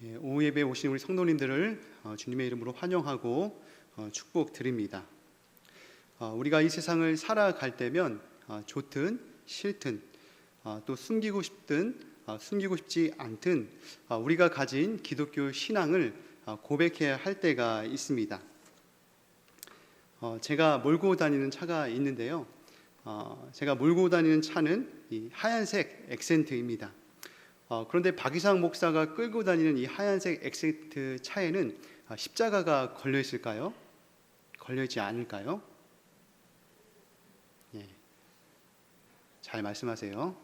오후 예배에 오신 우리 성도님들을 주님의 이름으로 환영하고 축복드립니다. 우리가 이 세상을 살아갈 때면 좋든 싫든 또 숨기고 싶든 숨기고 싶지 않든 우리가 가진 기독교 신앙을 고백해야 할 때가 있습니다. 제가 몰고 다니는 차가 있는데요. 제가 몰고 다니는 차는 이 하얀색 액센트입니다. 그런데 박이상 목사가 끌고 다니는 이 하얀색 액센트 차에는 십자가가 걸려 있을까요? 걸려 있지 않을까요? 잘 말씀하세요.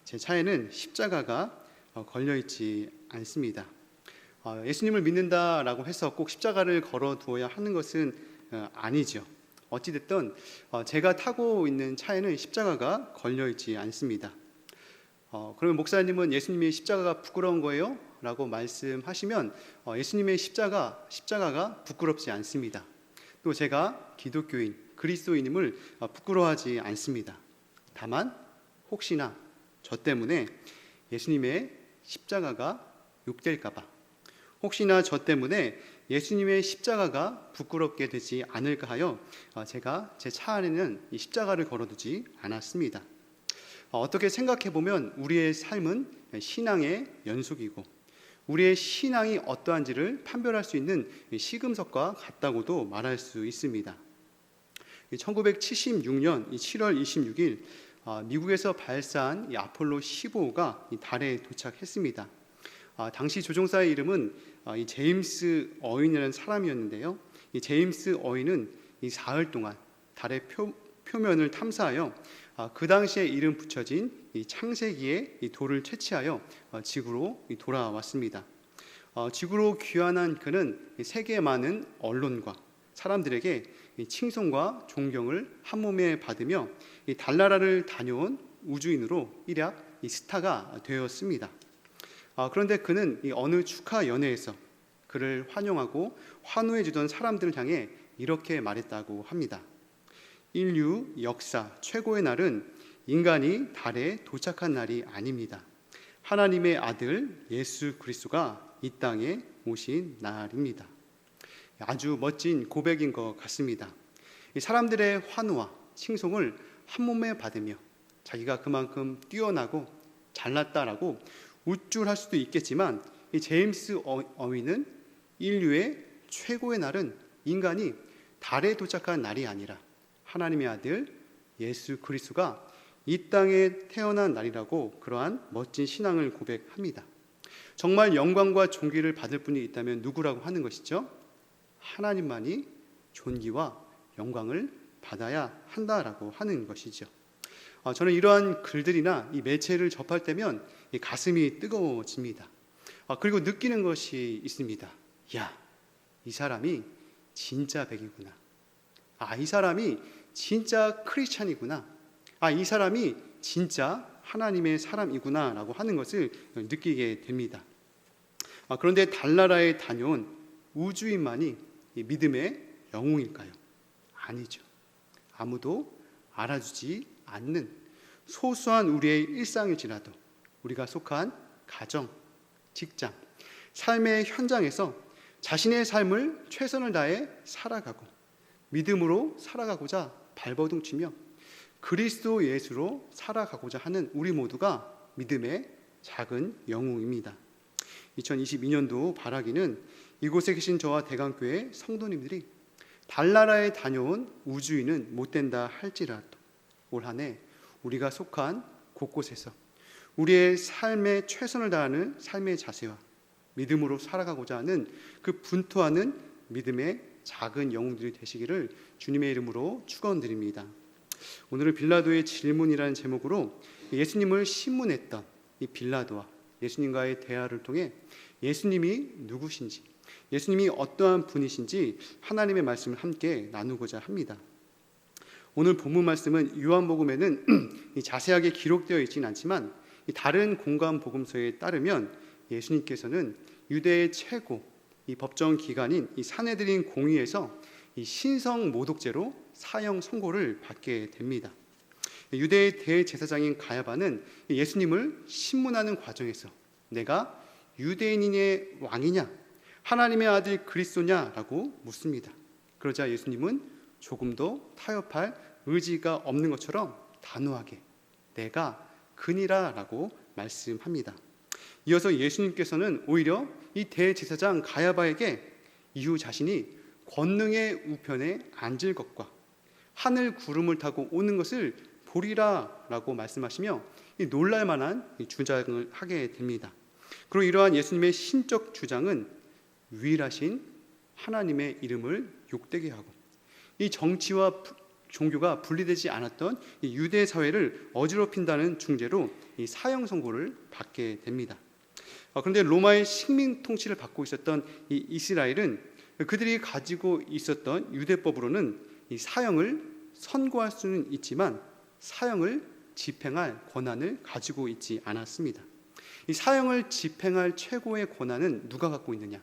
제 차에는 십자가가 걸려 있지 않습니다. 예수님을 믿는다라고 해서 꼭 십자가를 걸어 두어야 하는 것은 아니죠. 어찌됐든 제가 타고 있는 차에는 십자가가 걸려 있지 않습니다. 그러면 목사님은 예수님의 십자가가 부끄러운 거예요? 라고 말씀하시면 예수님의 십자가가 부끄럽지 않습니다. 또 제가 기독교인, 그리스도인임을 부끄러워하지 않습니다. 다만 혹시나 저 때문에 예수님의 십자가가 욕될까 봐, 혹시나 저 때문에 예수님의 십자가가 부끄럽게 되지 않을까 하여 제가 제 차 안에는 이 십자가를 걸어두지 않았습니다. 어떻게 생각해 보면 우리의 삶은 신앙의 연속이고 우리의 신앙이 어떠한지를 판별할 수 있는 시금석과 같다고도 말할 수 있습니다. 1976년 7월 26일 미국에서 발사한 이 아폴로 15호가 달에 도착했습니다. 당시 조종사의 이름은 이 제임스 어윈이라는 사람이었는데요. 이 제임스 어윈은 이 사흘 동안 달의 표면을 탐사하여 그 당시에 이름 붙여진 이 창세기의 이 돌을 채취하여 지구로 돌아왔습니다. 지구로 귀환한 그는 세계 많은 언론과 사람들에게 칭송과 존경을 한 몸에 받으며 이 달나라를 다녀온 우주인으로 일약 이 스타가 되었습니다. 그런데 그는 이 어느 축하 연회에서 그를 환영하고 환호해 주던 사람들을 향해 이렇게 말했다고 합니다. 인류 역사 최고의 날은 인간이 달에 도착한 날이 아닙니다. 하나님의 아들 예수 그리스도가 이 땅에 오신 날입니다. 아주 멋진 고백인 것 같습니다. 사람들의 환호와 칭송을 한 몸에 받으며 자기가 그만큼 뛰어나고 잘났다라고 우쭐할 수도 있겠지만 이 제임스 어윈은 인류의 최고의 날은 인간이 달에 도착한 날이 아니라 하나님의 아들 예수 그리스도가 이 땅에 태어난 날이라고 그러한 멋진 신앙을 고백합니다. 정말 영광과 존귀를 받을 분이 있다면 누구라고 하는 것이죠? 하나님만이 존귀와 영광을 받아야 한다라고 하는 것이죠. 저는 이러한 글들이나 이 매체를 접할 때면 이 가슴이 뜨거워집니다. 그리고 느끼는 것이 있습니다. 야, 이 사람이 진짜 백이구나. 이 사람이 진짜 크리스찬이구나. 이 사람이 진짜 하나님의 사람이구나 라고 하는 것을 느끼게 됩니다. 그런데 달나라에 다녀온 우주인만이 이 믿음의 영웅일까요? 아니죠. 아무도 알아주지 않는 소소한 우리의 일상일지라도 우리가 속한 가정, 직장, 삶의 현장에서 자신의 삶을 최선을 다해 살아가고 믿음으로 살아가고자 발버둥치며 그리스도 예수로 살아가고자 하는 우리 모두가 믿음의 작은 영웅입니다. 2022년도 바라기는 이곳에 계신 저와 대강교회 성도님들이 달나라에 다녀온 우주인은 못된다 할지라도 올 한 해 우리가 속한 곳곳에서 우리의 삶에 최선을 다하는 삶의 자세와 믿음으로 살아가고자 하는 그 분투하는 믿음의 작은 영웅들이 되시기를 주님의 이름으로 축원드립니다. 오늘은 빌라도의 질문이라는 제목으로 예수님을 신문했던 이 빌라도와 예수님과의 대화를 통해 예수님이 누구신지, 예수님이 어떠한 분이신지 하나님의 말씀을 함께 나누고자 합니다. 오늘 본문 말씀은 요한복음에는 자세하게 기록되어 있지는 않지만 다른 공간 복음서에 따르면 예수님께서는 유대의 최고 이 법정 기관인 이 산헤드린 공의에서 이 신성 모독죄로 사형 선고를 받게 됩니다. 유대의 대제사장인 가야바는 예수님을 신문하는 과정에서 내가 유대인의 왕이냐, 하나님의 아들 그리스도냐라고 묻습니다. 그러자 예수님은 조금도 타협할 의지가 없는 것처럼 단호하게 내가 그니라라고 말씀합니다. 이어서 예수님께서는 오히려 이 대제사장 가야바에게 이후 자신이 권능의 우편에 앉을 것과 하늘 구름을 타고 오는 것을 보리라라고 말씀하시며 놀랄만한 주장을 하게 됩니다. 그리고 이러한 예수님의 신적 주장은 유일하신 하나님의 이름을 욕되게 하고 이 정치와 종교가 분리되지 않았던 이 유대 사회를 어지럽힌다는 중죄로 이 사형 선고를 받게 됩니다. 그런데 로마의 식민 통치를 받고 있었던 이 이스라엘은 그들이 가지고 있었던 유대법으로는 이 사형을 선고할 수는 있지만 사형을 집행할 권한을 가지고 있지 않았습니다. 이 사형을 집행할 최고의 권한은 누가 갖고 있느냐?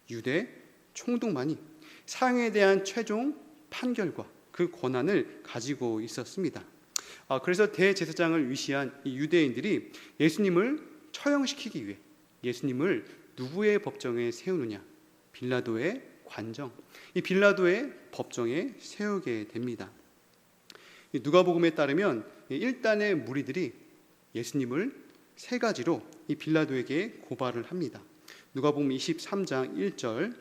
유대 총독만이 사형에 대한 최종 판결과 그 권한을 가지고 있었습니다. 그래서 대제사장을 위시한 이 유대인들이 예수님을 처형시키기 위해 예수님을 누구의 법정에 세우느냐? 빌라도의 관정, 이 빌라도의 법정에 세우게 됩니다. 누가복음에 따르면 1단의 무리들이 예수님을 세 가지로 이 빌라도에게 고발을 합니다. 누가복음 23장 1절,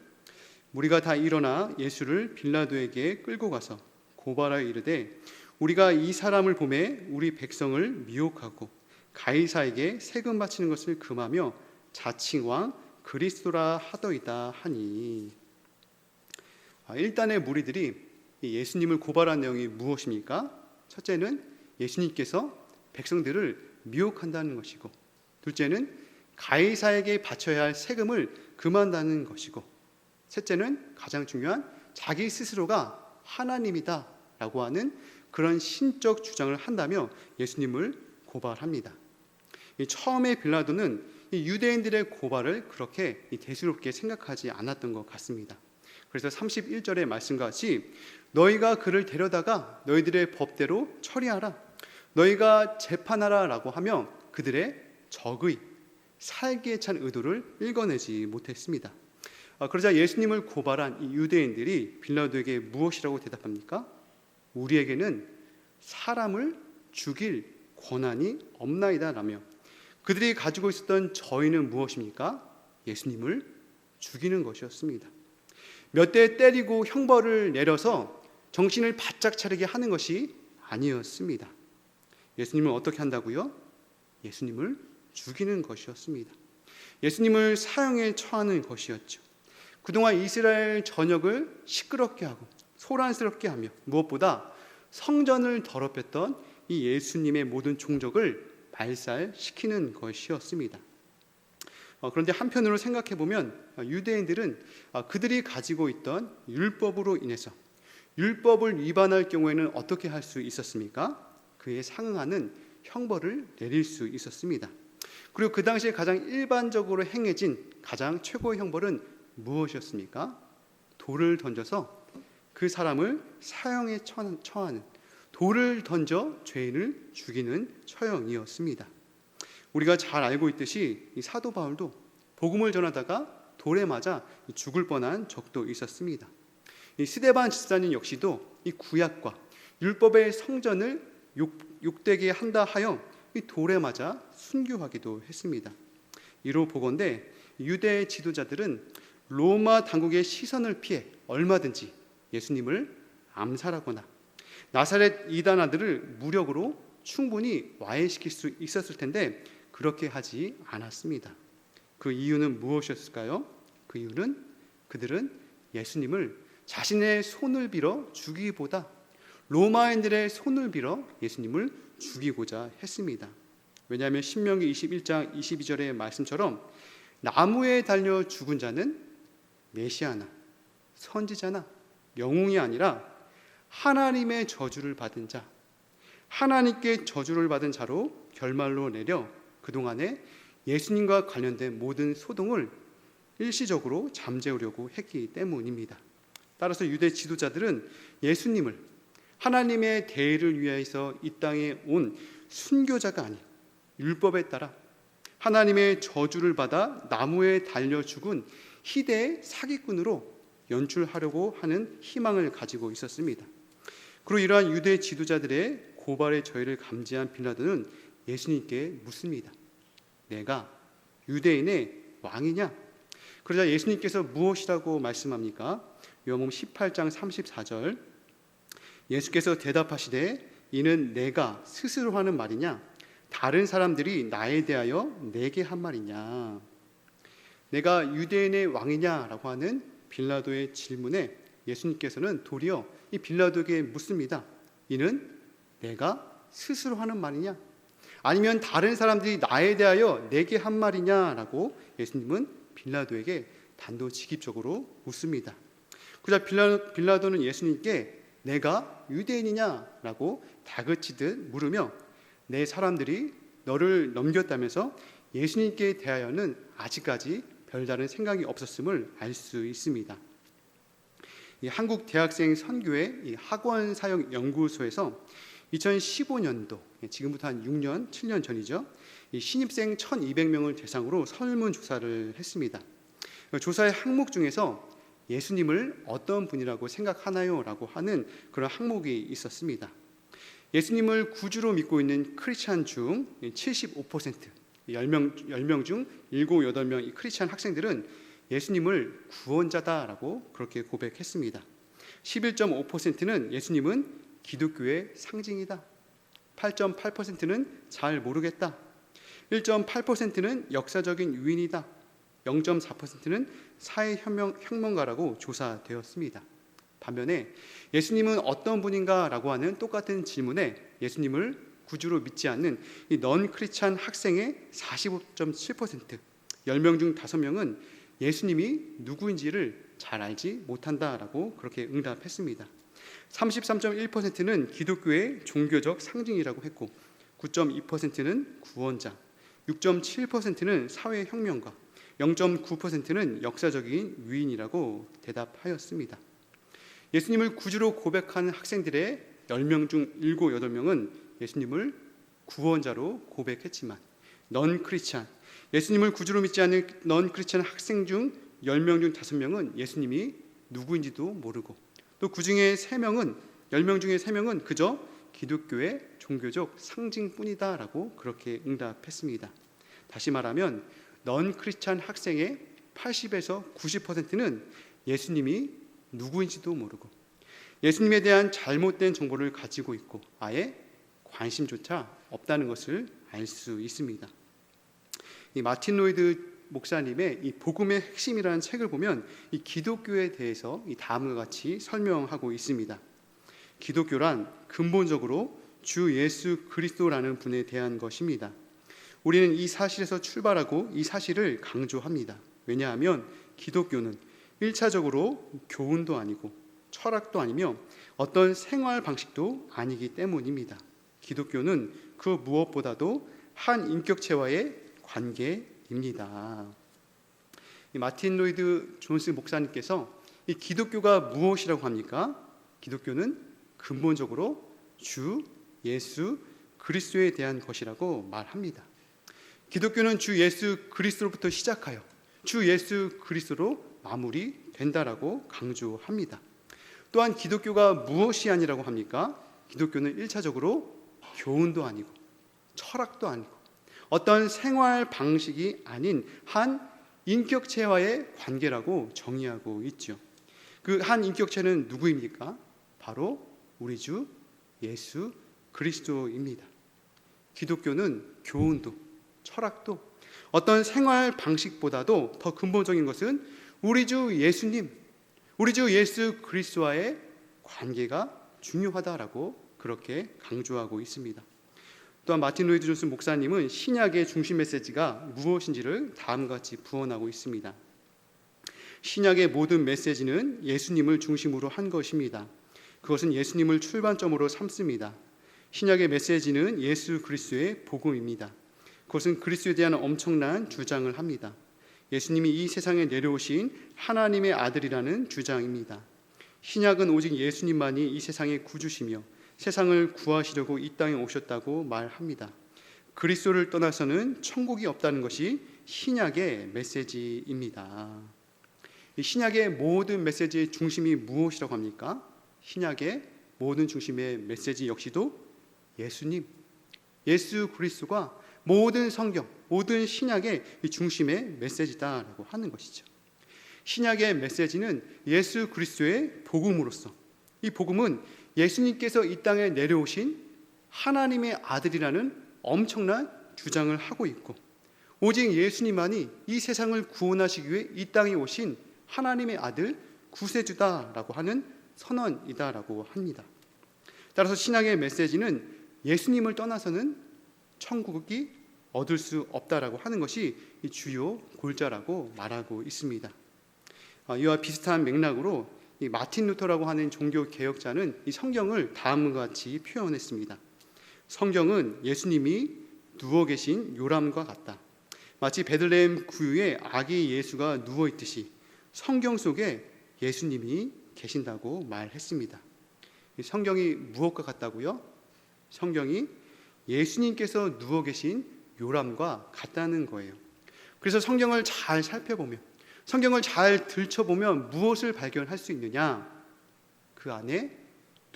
무리가 다 일어나 예수를 빌라도에게 끌고 가서 고발하여 이르되 우리가 이 사람을 보매 우리 백성을 미혹하고 가이사에게 세금 바치는 것을 금하며 자칭 왕 그리스도라 하더이다 하니. 1단의 무리들이 예수님을 고발한 내용이 무엇입니까? 첫째는 예수님께서 백성들을 미혹한다는 것이고, 둘째는 가이사에게 바쳐야 할 세금을 금한다는 것이고, 셋째는 가장 중요한 자기 스스로가 하나님이다 라고 하는 그런 신적 주장을 한다며 예수님을 고발합니다. 처음에 빌라도는 유대인들의 고발을 그렇게 대수롭게 생각하지 않았던 것 같습니다. 그래서 31절의 말씀과 같이 너희가 그를 데려다가 너희들의 법대로 처리하라, 너희가 재판하라 라고 하며 그들의 적의 살기에 찬 의도를 읽어내지 못했습니다. 그러자 예수님을 고발한 이 유대인들이 빌라도에게 무엇이라고 대답합니까? 우리에게는 사람을 죽일 권한이 없나이다 라며 그들이 가지고 있었던 저희는 무엇입니까? 예수님을 죽이는 것이었습니다. 몇 대 때리고 형벌을 내려서 정신을 바짝 차리게 하는 것이 아니었습니다. 예수님을 어떻게 한다고요? 예수님을 죽이는 것이었습니다. 예수님을 사형에 처하는 것이었죠. 그동안 이스라엘 전역을 시끄럽게 하고 소란스럽게 하며 무엇보다 성전을 더럽혔던 이 예수님의 모든 종적을 발살시키는 것이었습니다. 그런데 한편으로 생각해 보면 유대인들은 그들이 가지고 있던 율법으로 인해서 율법을 위반할 경우에는 어떻게 할 수 있었습니까? 그에 상응하는 형벌을 내릴 수 있었습니다. 그리고 그 당시에 가장 일반적으로 행해진 가장 최고의 형벌은 무엇이었습니까? 돌을 던져서 그 사람을 사형에 처하는, 돌을 던져 죄인을 죽이는 처형이었습니다. 우리가 잘 알고 있듯이 이 사도 바울도 복음을 전하다가 돌에 맞아 죽을 뻔한 적도 있었습니다. 이 스데반 집사님 역시도 이 구약과 율법의 성전을 욕되게 한다 하여 이 돌에 맞아 순교하기도 했습니다. 이로 보건대 유대 지도자들은 로마 당국의 시선을 피해 얼마든지 예수님을 암살하거나 나사렛 이단 아들을 무력으로 충분히 와해시킬 수 있었을 텐데 그렇게 하지 않았습니다. 그 이유는 무엇이었을까요? 그 이유는 그들은 예수님을 자신의 손을 빌어 죽이기보다 로마인들의 손을 빌어 예수님을 죽이고자 했습니다. 왜냐하면 신명기 21장 22절의 말씀처럼 나무에 달려 죽은 자는 메시아나 선지자나 영웅이 아니라 하나님의 저주를 받은 자, 하나님께 저주를 받은 자로 결말로 내려 그동안에 예수님과 관련된 모든 소동을 일시적으로 잠재우려고 했기 때문입니다. 따라서 유대 지도자들은 예수님을 하나님의 대의를 위해서 이 땅에 온 순교자가 아닌 율법에 따라 하나님의 저주를 받아 나무에 달려 죽은 희대의 사기꾼으로 연출하려고 하는 희망을 가지고 있었습니다. 그리고 이러한 유대 지도자들의 고발의 저희를 감지한 빌라도는 예수님께 묻습니다. 내가 유대인의 왕이냐? 그러자 예수님께서 무엇이라고 말씀합니까? 요한복음 18장 34절, 예수께서 대답하시되 이는 내가 스스로 하는 말이냐? 다른 사람들이 나에 대하여 내게 한 말이냐? 내가 유대인의 왕이냐라고 하는 빌라도의 질문에 예수님께서는 도리어 이 빌라도에게 묻습니다. 이는 내가 스스로 하는 말이냐? 아니면 다른 사람들이 나에 대하여 내게 한 말이냐라고 예수님은 빌라도에게 단도직입적으로 묻습니다. 그러자 빌라도는 예수님께 내가 유대인이냐라고 다그치듯 물으며 내 사람들이 너를 넘겼다면서 예수님께 대하여는 아직까지 별다른 생각이 없었음을 알 수 있습니다. 이 한국 대학생 선교회 이 학원 사역 연구소에서 2015년도, 지금부터 한 6년, 7년 전이죠. 이 신입생 1,200명을 대상으로 설문조사를 했습니다. 조사의 항목 중에서 예수님을 어떤 분이라고 생각하나요? 라고 하는 그런 항목이 있었습니다. 예수님을 구주로 믿고 있는 크리스찬 중 75%, 10명 중 7, 8명 이 크리스찬 학생들은 예수님을 구원자다라고 그렇게 고백했습니다. 11.5%는 예수님은 기독교의 상징이다. 8.8%는 잘 모르겠다. 1.8%는 역사적인 유인이다. 0.4%는 사회혁명가라고 조사되었습니다. 반면에 예수님은 어떤 분인가라고 하는 똑같은 질문에 예수님을 구주로 믿지 않는 이 넌 크리스찬 학생의 45.7%, 10명 중 5명은 예수님이 누구인지를 잘 알지 못한다라고 그렇게 응답했습니다. 33.1%는 기독교의 종교적 상징이라고 했고 9.2%는 구원자, 6.7%는 사회혁명가, 0.9%는 역사적인 위인이라고 대답하였습니다. 예수님을 구주로 고백한 학생들의 10명 중 7, 8명은 예수님을 구원자로 고백했지만 넌 크리스찬, 예수님을 구주로 믿지 않는 넌 크리스찬 학생 중 10명 중 5명은 예수님이 누구인지도 모르고 또 그 중에 3명은 10명 중에 3명은 그저 기독교의 종교적 상징뿐이다라고 그렇게 응답했습니다. 다시 말하면 넌 크리스찬 학생의 80에서 90%는 예수님이 누구인지도 모르고 예수님에 대한 잘못된 정보를 가지고 있고 아예 관심조차 없다는 것을 알 수 있습니다. 이 마틴 로이드 목사님의 이 복음의 핵심이라는 책을 보면 이 기독교에 대해서 이 다음과 같이 설명하고 있습니다. 기독교란 근본적으로 주 예수 그리스도라는 분에 대한 것입니다. 우리는 이 사실에서 출발하고 이 사실을 강조합니다. 왜냐하면 기독교는 1차적으로 교훈도 아니고 철학도 아니며 어떤 생활 방식도 아니기 때문입니다. 기독교는 그 무엇보다도 한 인격체와의 관계입니다. 이 마틴 로이드 존스 목사님께서 이 기독교가 무엇이라고 합니까? 기독교는 근본적으로 주 예수 그리스도에 대한 것이라고 말합니다. 기독교는 주 예수 그리스도로부터 시작하여 주 예수 그리스도로 마무리된다라고 강조합니다. 또한 기독교가 무엇이 아니라고 합니까? 기독교는 1차적으로 교훈도 아니고 철학도 아니고 어떤 생활 방식이 아닌 한 인격체와의 관계라고 정의하고 있죠. 그 한 인격체는 누구입니까? 바로 우리 주 예수 그리스도입니다. 기독교는 교훈도 철학도 어떤 생활 방식보다도 더 근본적인 것은 우리 주 예수님, 우리 주 예수 그리스도와의 관계가 중요하다라고 그렇게 강조하고 있습니다. 또한 마틴 로이드 존스 목사님은 신약의 중심 메시지가 무엇인지를 다음과 같이 부언하고 있습니다. 신약의 모든 메시지는 예수님을 중심으로 한 것입니다. 그것은 예수님을 출발점으로 삼습니다. 신약의 메시지는 예수 그리스도의 복음입니다. 그것은 그리스도에 대한 엄청난 주장을 합니다. 예수님이 이 세상에 내려오신 하나님의 아들이라는 주장입니다. 신약은 오직 예수님만이 이 세상의 구주시며 세상을 구하시려고 이 땅에 오셨다고 말합니다. 그리스도를 떠나서는 천국이 없다는 것이 신약의 메시지입니다. 이 신약의 모든 메시지의 중심이 무엇이라고 합니까? 신약의 모든 중심의 메시지 역시도 예수님, 예수 그리스도가 모든 성경, 모든 신약의 중심의 메시지다라고 하는 것이죠. 신약의 메시지는 예수 그리스도의 복음으로서, 이 복음은 예수님께서 이 땅에 내려오신 하나님의 아들이라는 엄청난 주장을 하고 있고, 오직 예수님만이 이 세상을 구원하시기 위해 이 땅에 오신 하나님의 아들 구세주다라고 하는 선언이다라고 합니다. 따라서 신약의 메시지는 예수님을 떠나서는 천국이 얻을 수 없다라고 하는 것이 이 주요 골자라고 말하고 있습니다. 이와 비슷한 맥락으로 이 마틴 루터라고 하는 종교 개혁자는 이 성경을 다음과 같이 표현했습니다. 성경은 예수님이 누워 계신 요람과 같다. 마치 베들레헴 구유에 아기 예수가 누워 있듯이 성경 속에 예수님이 계신다고 말했습니다. 성경이 무엇과 같다고요? 성경이 예수님께서 누워 계신 요람과 같다는 거예요. 그래서 성경을 잘 살펴보면, 성경을 잘 들춰보면 무엇을 발견할 수 있느냐? 그 안에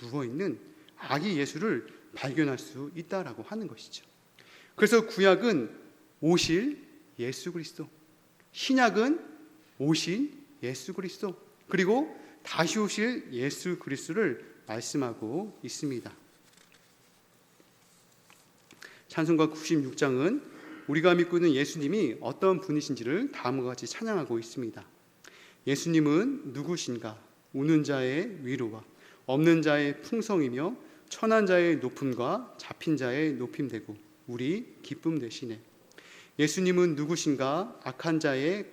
누워있는 아기 예수를 발견할 수 있다라고 하는 것이죠. 그래서 구약은 오실 예수 그리스도, 신약은 오실 예수 그리스도, 그리고 다시 오실 예수 그리스도를 말씀하고 있습니다. 찬송가 96장은 우리가 믿고 있는 예수님이 어떤 분이신지를 다음과 같이 찬양하고 있습니다. 예수님은 누구신가? 우는 자의 위로와 없는 자의 풍성이며 천한 자의 높음과 잡힌 자의 높임되고 우리 기쁨 되시네. 예수님은 누구신가? 약한 자의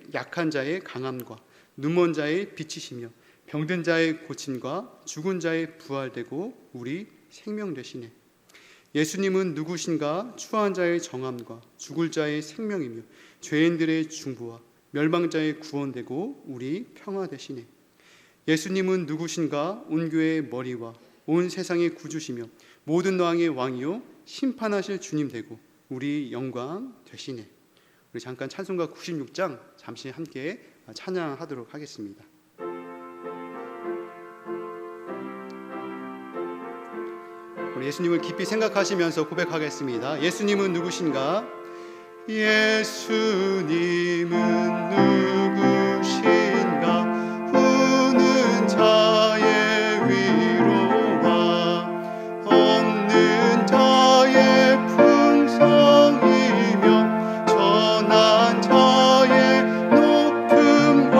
강함과 눈먼 자의 빛이시며 병든 자의 고침과 죽은 자의 부활되고 우리 생명 되시네. 예수님은 누구신가? 추한 자의 정함과 죽을 자의 생명이며 죄인들의 중보와 멸망자의 구원되고 우리 평화 되시네. 예수님은 누구신가? 온 교회의 머리와 온 세상의 구주시며 모든 왕의 왕이요 심판하실 주님 되고 우리 영광 되시네. 우리 잠깐 찬송가 96장 잠시 함께 찬양하도록 하겠습니다. 우리 예수님을 깊이 생각하시면서 고백하겠습니다. 예수님은 누구신가? 예수님은 누구신가? 우는 자의 위로와 없는 자의 풍성이며 천한 자의 높음과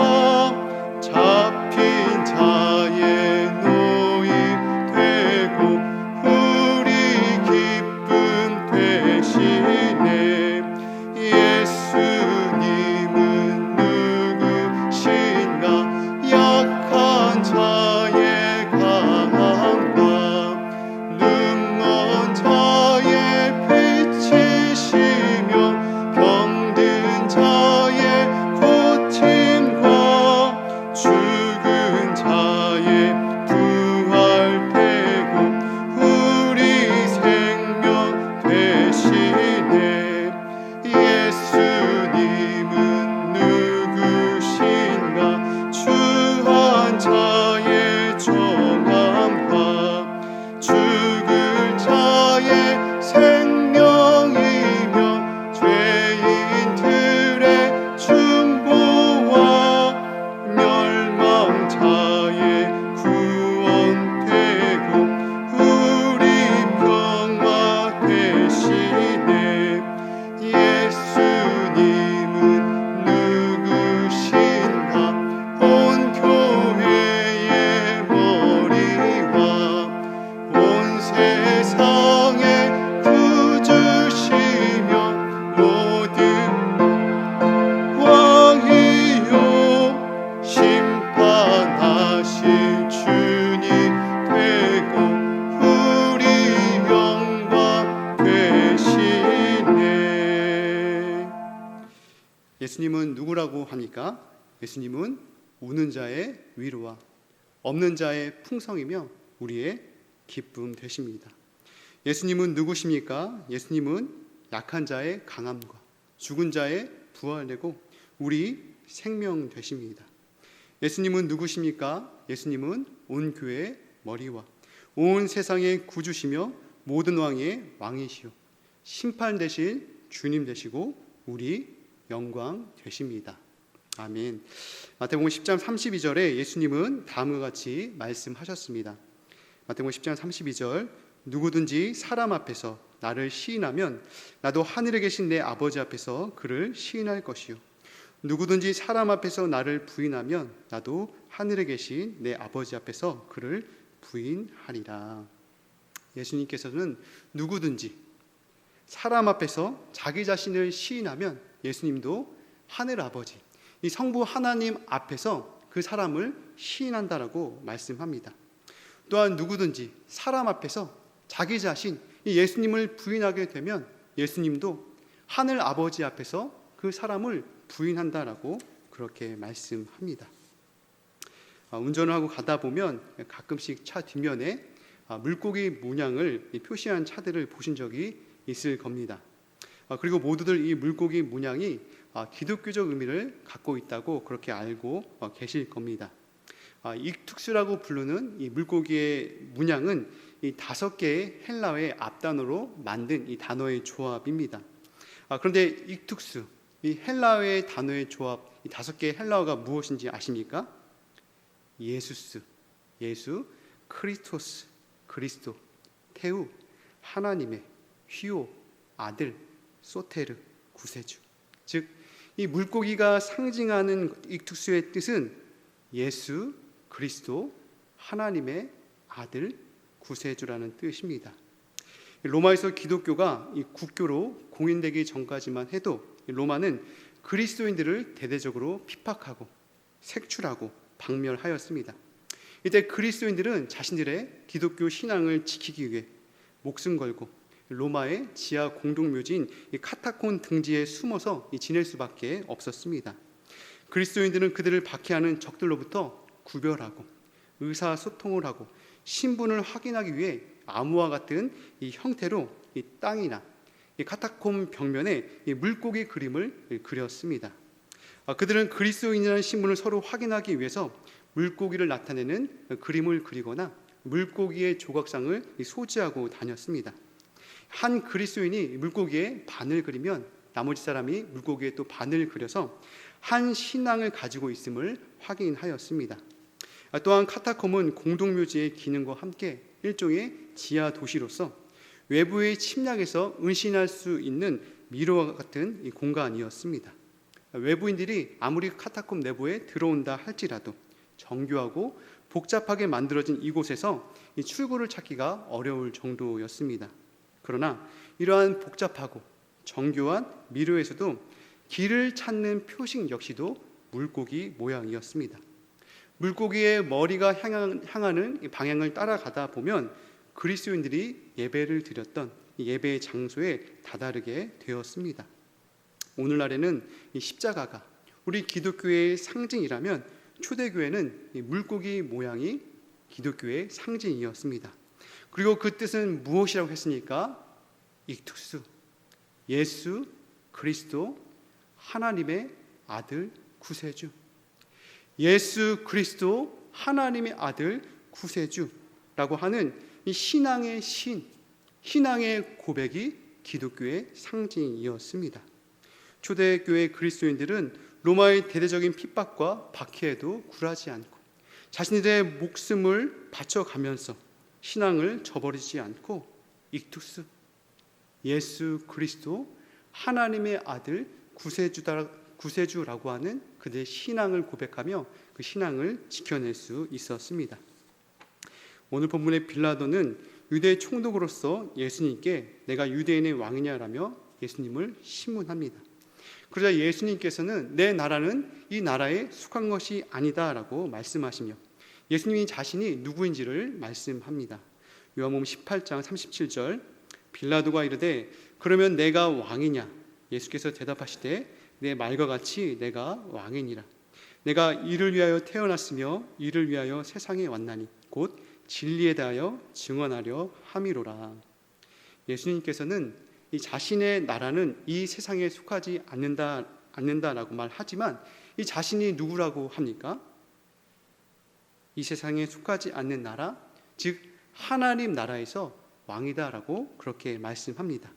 잡힌 자의 노임 되고 우리 기쁨 되시네. 예수님은 누구신가? 약한 자의 강함과 눈먼 자의 빛이시며 병든 자의 고침과 죽은 자의 부활되고 우리 생명 되시네. 예수님은 누구신가? 추한 자의 정함과 죽을 자의 생명이며 죄인들의 중보와 멸망자의 구원되고 우리 평화 되시네. 예수님은 누구신가? 온 교회의 머리와 온 세상의 구주시며 모든 왕이요 심판하실 주님 되고 우리 영광 되시네. 예수님은 누구라고 합니까? 예수님은 우는 자의 위로와 없는 자의 풍성이며 우리의 기쁨 되십니다. 예수님은 누구십니까? 예수님은 약한 자의 강함과 죽은 자의 부활되고 우리 생명 되십니다. 예수님은 누구십니까? 예수님은 온 교회의 머리와 온 세상의 구주시며 모든 왕의 왕이시요 심판 되실 주님 되시고 우리 영광 되십니다. 아멘. 마태복음 10장 32절에 예수님은 다음과 같이 말씀하셨습니다. 마태복음 10장 32절 누구든지 사람 앞에서 나를 시인하면 나도 하늘에 계신 내 아버지 앞에서 그를 시인할 것이요 누구든지 사람 앞에서 나를 부인하면 나도 하늘에 계신 내 아버지 앞에서 그를 부인하리라. 예수님께서는 누구든지 사람 앞에서 자기 자신을 시인하면 예수님도 하늘 아버지, 이 성부 하나님 앞에서 그 사람을 시인한다라고 말씀합니다. 또한 누구든지 사람 앞에서 자기 자신, 이 예수님을 부인하게 되면 예수님도 하늘 아버지 앞에서 그 사람을 부인한다라고 그렇게 말씀합니다. 운전을 하고 가다 보면 가끔씩 차 뒷면에 물고기 문양을 표시한 차들을 보신 적이 있을 겁니다. 그리고 모두들 이 물고기 문양이 기독교적 의미를 갖고 있다고 그렇게 알고 계실 겁니다. 익툭스라고 부르는 이 물고기의 문양은 이 5개의 헬라어의 앞단어로 만든 이 단어의 조합입니다. 그런데 익툭스, 이 헬라어의 단어의 조합, 이 5개의 헬라어가 무엇인지 아십니까? 예수스, 예수, 크리스토스, 그리스도, 테우, 하나님의, 휘오, 아들, 소테르, 구세주. 즉, 이 물고기가 상징하는 익투스의 뜻은 예수, 그리스도, 하나님의 아들, 구세주라는 뜻입니다. 로마에서 기독교가 이 국교로 공인되기 전까지만 해도 로마는 그리스도인들을 대대적으로 핍박하고 색출하고 박멸하였습니다. 이때 그리스도인들은 자신들의 기독교 신앙을 지키기 위해 목숨 걸고 로마의 지하 공동묘지인 카타콤 등지에 숨어서 지낼 수밖에 없었습니다. 그리스도인들은 그들을 박해하는 적들로부터 구별하고 의사소통을 하고 신분을 확인하기 위해 암호와 같은 이 형태로 이 땅이나 이 카타콤 벽면에 이 물고기 그림을 그렸습니다. 그들은 그리스도인이라는 신분을 서로 확인하기 위해서 물고기를 나타내는 그림을 그리거나 물고기의 조각상을 소지하고 다녔습니다. 한 그리스도인이 물고기에 반을 그리면 나머지 사람이 물고기에 또 반을 그려서 한 신앙을 가지고 있음을 확인하였습니다. 또한 카타콤은 공동묘지의 기능과 함께 일종의 지하 도시로서 외부의 침략에서 은신할 수 있는 미로와 같은 이 공간이었습니다. 외부인들이 아무리 카타콤 내부에 들어온다 할지라도 정교하고 복잡하게 만들어진 이곳에서 이 출구를 찾기가 어려울 정도였습니다. 그러나 이러한 복잡하고 정교한 미로에서도 길을 찾는 표식 역시도 물고기 모양이었습니다. 물고기의 머리가 향하는 방향을 따라가다 보면 그리스도인들이 예배를 드렸던 예배의 장소에 다다르게 되었습니다. 오늘날에는 이 십자가가 우리 기독교의 상징이라면 초대교회는 이 물고기 모양이 기독교의 상징이었습니다. 그리고 그 뜻은 무엇이라고 했습니까? 익투스, 예수 그리스도 하나님의 아들 구세주. 예수 그리스도 하나님의 아들 구세주라고 하는 이 신앙의 신앙의 고백이 기독교의 상징이었습니다. 초대교회 그리스도인들은 로마의 대대적인 핍박과 박해에도 굴하지 않고 자신들의 목숨을 바쳐가면서 신앙을 저버리지 않고 익투스, 예수 그리스도 하나님의 아들 구세주라고 하는 그들의 신앙을 고백하며 그 신앙을 지켜낼 수 있었습니다. 오늘 본문의 빌라도는 유대 총독으로서 예수님께 내가 유대인의 왕이냐라며 예수님을 신문합니다. 그러자 예수님께서는 내 나라는 이 나라에 속한 것이 아니다라고 말씀하시며 예수님이 자신이 누구인지를 말씀합니다. 요한복음 18장 37절 빌라도가 이르되 그러면 내가 왕이냐? 예수께서 대답하시되 내 말과 같이 내가 왕이니라. 내가 이를 위하여 태어났으며 이를 위하여 세상에 왔나니 곧 진리에 대하여 증언하려 함이로라. 예수님께서는 이 자신의 나라는 이 세상에 속하지 않는다라고 말하지만 이 자신이 누구라고 합니까? 이 세상에 속하지 않는 나라, 즉 하나님 나라에서 왕이다라고 그렇게 말씀합니다.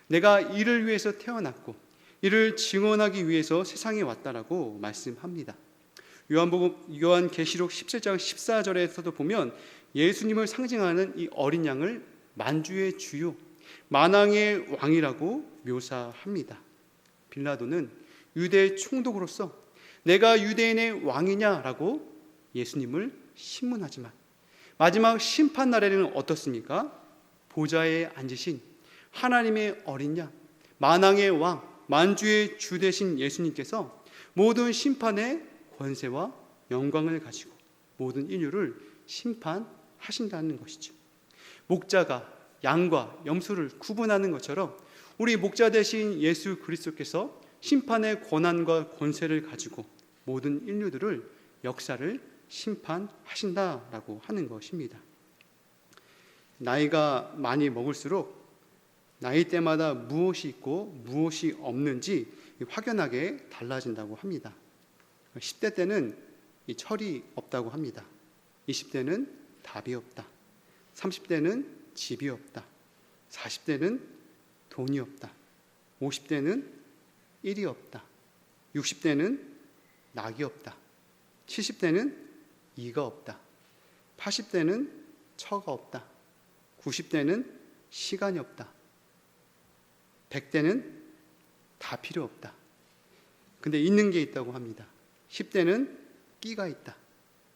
내가 이를 위해서 태어났고 이를 증언하기 위해서 세상에 왔다라고 말씀합니다. 요한계시록 17장 14절에서도 보면 예수님을 상징하는 이 어린 양을 만주의 주요, 만왕의 왕이라고 묘사합니다. 빌라도는 유대 총독으로서 내가 유대인의 왕이냐라고 예수님을 신문하지만 마지막 심판 날에는 어떻습니까? 보좌에 앉으신 하나님의 어린 양, 만왕의 왕, 만주의 주 되신 예수님께서 모든 심판의 권세와 영광을 가지고 모든 인류를 심판하신다는 것이죠. 목자가 양과 염소를 구분하는 것처럼 우리 목자 되신 예수 그리스도께서 심판의 권한과 권세를 가지고 모든 인류들을 역사를 심판하신다라고 하는 것입니다. 나이가 많이 먹을수록 나이 때마다 무엇이 있고 무엇이 없는지 확연하게 달라진다고 합니다. 10대 때는 철이 없다고 합니다. 20대는 답이 없다. 30대는 집이 없다. 40대는 돈이 없다. 50대는 일이 없다. 60대는 낙이 없다. 70대는 이가 없다. 80대는 처가 없다. 90대는 시간이 없다. 100대는 다 필요 없다. 근데 있는 게 있다고 합니다. 10대는 끼가 있다.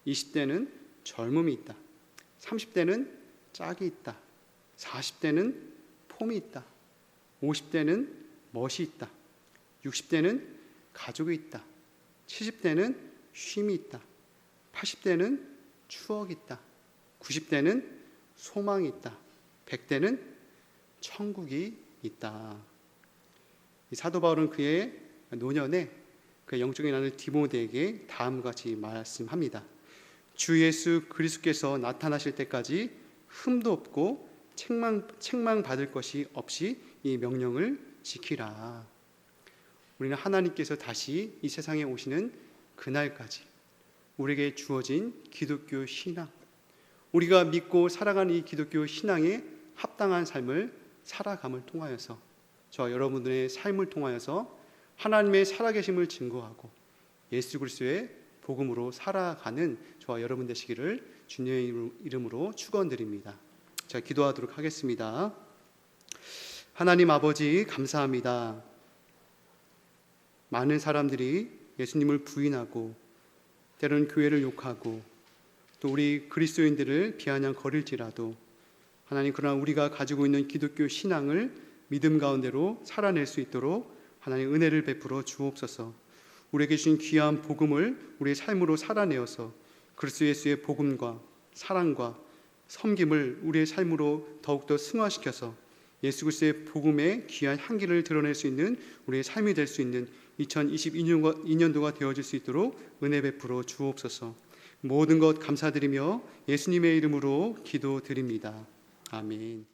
20대는 젊음이 있다. 30대는 짝이 있다. 40대는 폼이 있다. 50대는 멋이 있다. 60대는 가족이 있다. 70대는 쉼이 있다. 80대는 추억이 있다. 90대는 소망이 있다. 100대는 천국이 있다. 이 사도 바울은 그의 노년에 그 영적인 아들 디모데에게 다음과 같이 말씀합니다. 주 예수 그리스도께서 나타나실 때까지 흠도 없고 책망 받을 것이 없이 이 명령을 지키라. 우리는 하나님께서 다시 이 세상에 오시는 그날까지 우리에게 주어진 기독교 신앙, 우리가 믿고 살아가는 이 기독교 신앙에 합당한 삶을 살아감을 통하여서 저와 여러분들의 삶을 통하여서 하나님의 살아계심을 증거하고 예수 그리스도의 복음으로 살아가는 저와 여러분 되시기를 주님의 이름으로 축원드립니다. 자, 기도하도록 하겠습니다. 하나님 아버지 감사합니다. 많은 사람들이 예수님을 부인하고 때로는 교회를 욕하고 또 우리 그리스도인들을 비아냥거릴지라도 하나님, 그러나 우리가 가지고 있는 기독교 신앙을 믿음 가운데로 살아낼 수 있도록 하나님 은혜를 베풀어 주옵소서. 우리에게 주신 귀한 복음을 우리의 삶으로 살아내어서 그리스도 예수의 복음과 사랑과 섬김을 우리의 삶으로 더욱더 승화시켜서 예수 그리스도의 복음의 귀한 향기를 드러낼 수 있는 우리의 삶이 될 수 있는 2022년도가 되어질 수 있도록 은혜 베풀어 주옵소서. 모든 것 감사드리며 예수님의 이름으로 기도드립니다. 아멘.